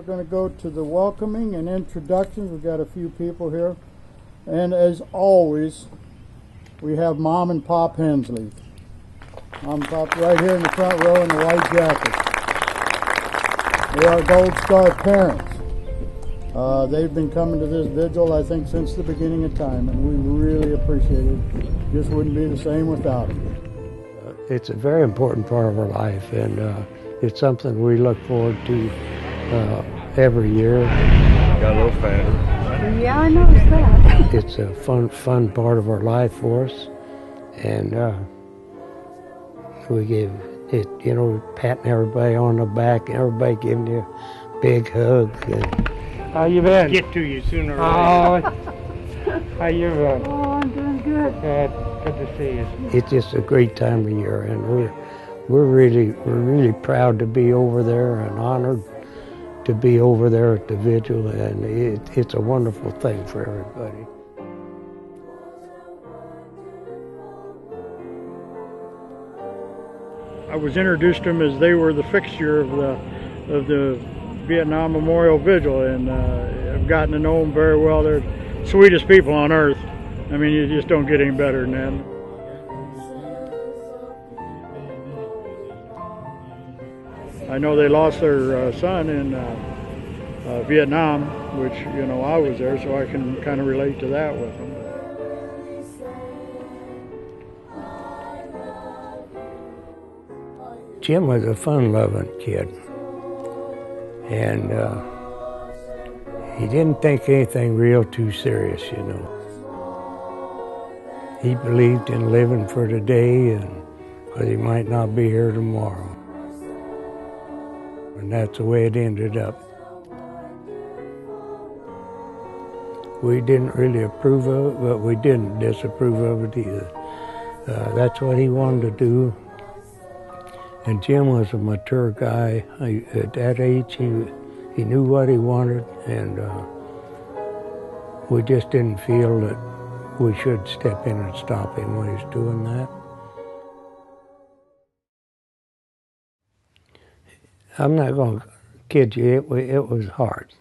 going to go to the welcoming and introductions. We've got a few people here. And as always, we have Mom and Pop Hensley. Mom and Pop right here in the front row in the white jackets. They are Gold Star parents. They've been coming to this vigil, I think, since the beginning of time, and we really appreciate it. Just wouldn't be the same without them. It's a very important part of our life, and it's something we look forward to every year. Got a little fatter. Yeah, I noticed that. It's a fun part of our life for us, and we give it, you know, patting everybody on the back, everybody giving you a big hug. And, how you been? Get to you sooner or later. How you been? Oh, I'm doing good. Good to see you. It's just a great time of year, and we're really proud to be over there and honored to be over there at the vigil, and it's a wonderful thing for everybody. I was introduced to them as they were the fixture of the Vietnam Memorial Vigil, and I've gotten to know them very well. They're the sweetest people on earth. I mean, you just don't get any better than that. I know they lost their son in Vietnam, which, you know, I was there, so I can kind of relate to that with them. Jim was a fun-loving kid, and he didn't take anything real too serious, you know. He believed in living for today, and because he might not be here tomorrow. And that's the way it ended up. We didn't really approve of it, but we didn't disapprove of it either. That's what he wanted to do. And Jim was a mature guy. At that age, he knew what he wanted, and we just didn't feel that we should step in and stop him when he's doing that. I'm not going to kid you, it was hard.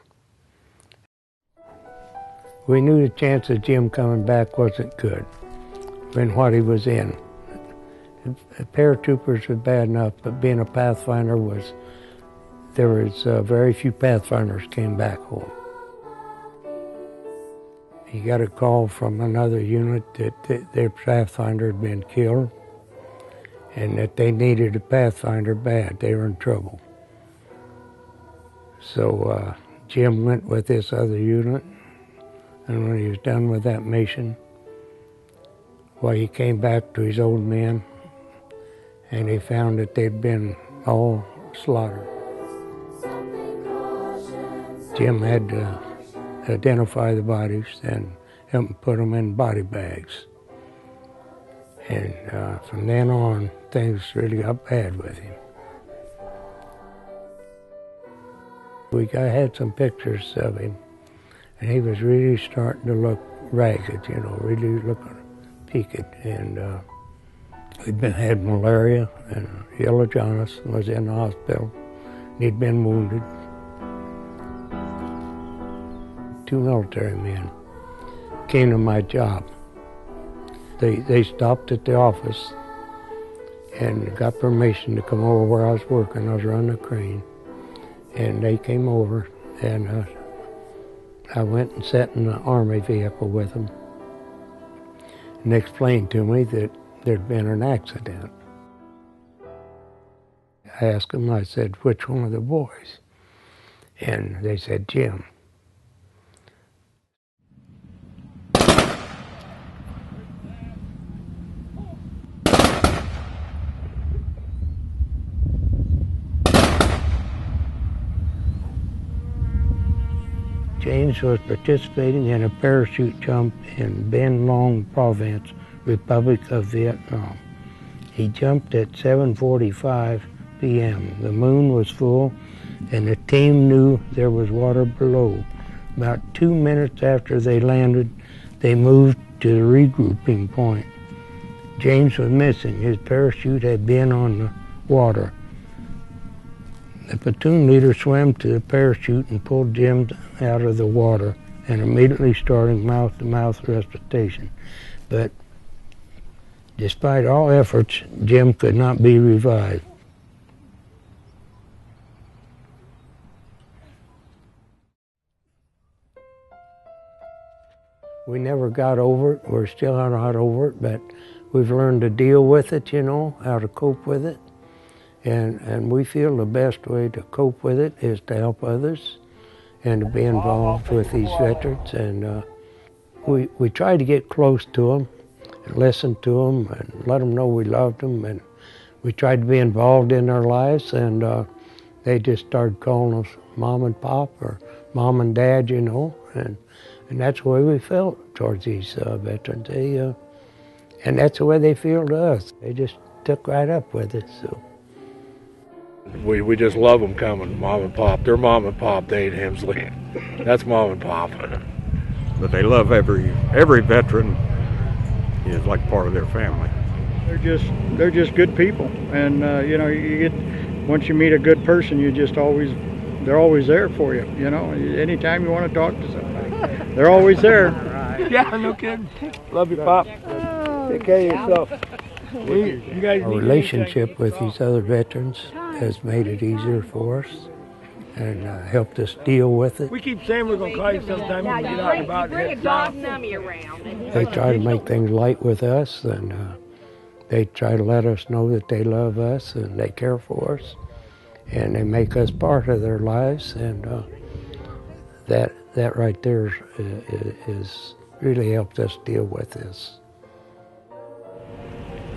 We knew the chance of Jim coming back wasn't good in what he was in. Paratroopers were bad enough, but being a Pathfinder there was very few Pathfinders came back home. He got a call from another unit that their Pathfinder had been killed and that they needed a Pathfinder bad. They were in trouble. So Jim went with this other unit, and when he was done with that mission, well, he came back to his old men, and he found that they'd been all slaughtered. Jim had to identify the bodies and help them put them in body bags. And from then on, things really got bad with him. I had some pictures of him, and he was really starting to look ragged, you know, really looking peaked. And he'd had malaria, and yellow jaundice, and was in the hospital. And he'd been wounded. 2 military men came to my job. They stopped at the office and got permission to come over where I was working. I was running a crane. And they came over, and I went and sat in the Army vehicle with them. And they explained to me that there'd been an accident. I asked them, I said, which one of the boys? And they said, Jim. James was participating in a parachute jump in Ben Long Province, Republic of Vietnam. He jumped at 7:45 p.m. The moon was full, and the team knew there was water below. About 2 minutes after they landed, they moved to the regrouping point. James was missing. His parachute had been on the water. The platoon leader swam to the parachute and pulled Jim out of the water and immediately started mouth-to-mouth resuscitation. But despite all efforts, Jim could not be revived. We never got over it. We're still not over it, but we've learned to deal with it, you know, how to cope with it. And we feel the best way to cope with it is to help others and to be involved with these veterans. And we try to get close to them and listen to them and let them know we loved them. And we tried to be involved in their lives, and they just started calling us Mom and Pop or Mom and Dad, you know. And that's the way we felt towards these veterans. And that's the way they feel to us. They just took right up with it. So. We just love them coming, Mom and Pop. They're Mom and Pop, Dave Hensley. That's Mom and Pop. But they love every veteran is like part of their family. They're just good people, and you know, once you meet a good person, they're always there for you. You know, anytime you want to talk to somebody, they're always there. Yeah, no kidding. Love you, Pop. Take care of yourself. You guys Our relationship with these other veterans has made it easier for us and helped us deal with it. We keep saying we're going to call you sometime when we get out and about and head south. They try to make things light with us, and they try to let us know that they love us and they care for us, and they make us part of their lives, and that right there is really helped us deal with this.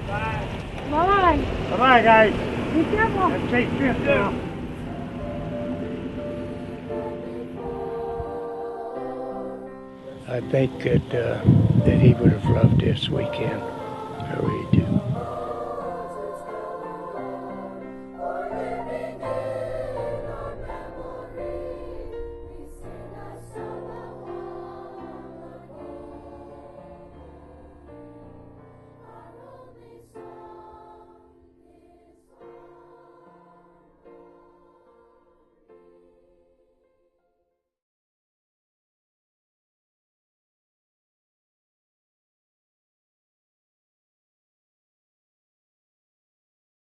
Bye-bye. Bye-bye, guys. Be careful. Have a safe trip now. I think that he would have loved this weekend. I really do.